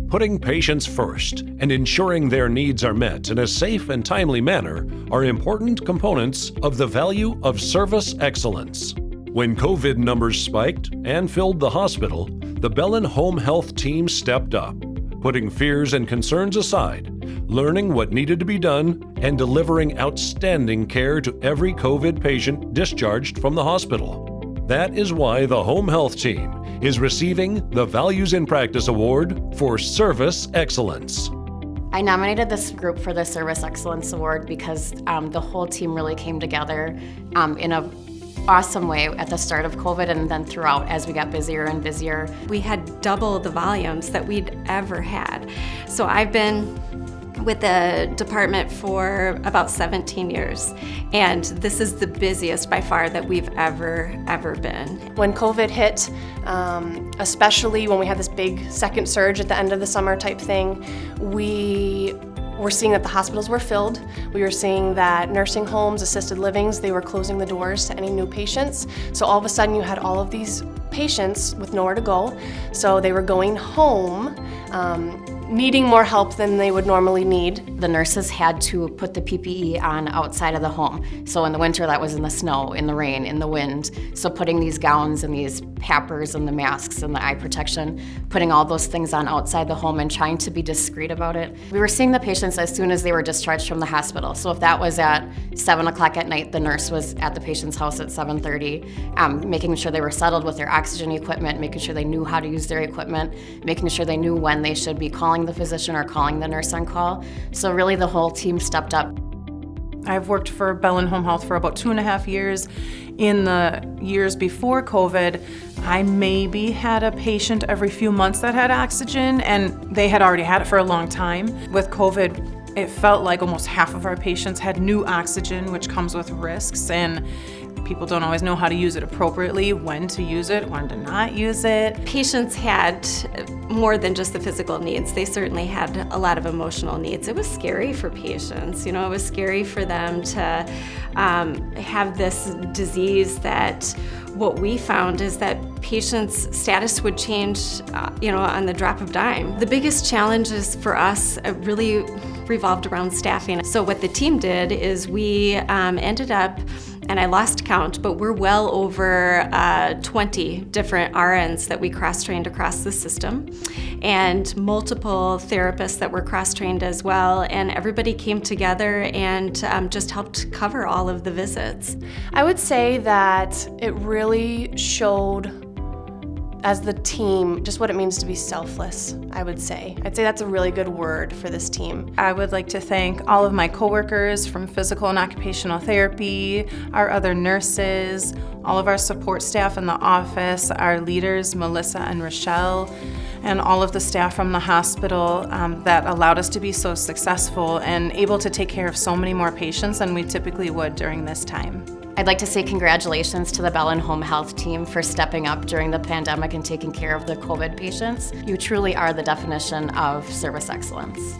Putting patients first and ensuring their needs are met in a safe and timely manner are important components of the value of service excellence. When COVID numbers spiked and filled the hospital, the Bellin Home Health Team stepped up, putting fears and concerns aside, learning what needed to be done, and delivering outstanding care to every COVID patient discharged from the hospital. That is why the Home Health Team is receiving the Values in Practice Award for Service Excellence. I nominated this group for the Service Excellence Award because the whole team really came together in an awesome way at the start of COVID and then throughout as we got busier and busier. We had double the volumes that we'd ever had. So I've been with the department for about 17 years, and this is the busiest by far that we've ever been. When COVID hit, especially when we had this big second surge at the end of the summer type thing, we were seeing that the hospitals were filled. We were seeing that nursing homes, assisted livings, they were closing the doors to any new patients. So all of a sudden you had all of these patients with nowhere to go. So they were going home, needing more help than they would normally need. The nurses had to put the PPE on outside of the home. So in the winter, that was in the snow, in the rain, in the wind. So putting these gowns and these pappers and the masks and the eye protection, putting all those things on outside the home and trying to be discreet about it. We were seeing the patients as soon as they were discharged from the hospital. So if that was at 7 o'clock at night, the nurse was at the patient's house at 7:30, making sure they were settled with their oxygen equipment, making sure they knew how to use their equipment, making sure they knew when they should be calling the physician or calling the nurse on call. So really the whole team stepped up. I've worked for Bellin Home Health for about 2.5 years. In the years before COVID, I maybe had a patient every few months that had oxygen, and they had already had it for a long time. With COVID, it felt like almost half of our patients had new oxygen, which comes with risks, and people don't always know how to use it appropriately, when to use it, when to not use it. Patients had more than just the physical needs. They certainly had a lot of emotional needs. It was scary for patients. You know, it was scary for them to have this disease that what we found is that patients' status would change, on the drop of dime. The biggest challenges for us really revolved around staffing. So what the team did is we ended up, and I lost count, but we're well over 20 different RNs that we cross-trained across the system, and multiple therapists that were cross-trained as well, and everybody came together and just helped cover all of the visits. I would say that it really showed as the team just what it means to be selfless, I would say. I'd say that's a really good word for this team. I would like to thank all of my coworkers from physical and occupational therapy, our other nurses, all of our support staff in the office, our leaders, Melissa and Rochelle, and all of the staff from the hospital that allowed us to be so successful and able to take care of so many more patients than we typically would during this time. I'd like to say congratulations to the Bellin Home Health Team for stepping up during the pandemic and taking care of the COVID patients. You truly are the definition of service excellence.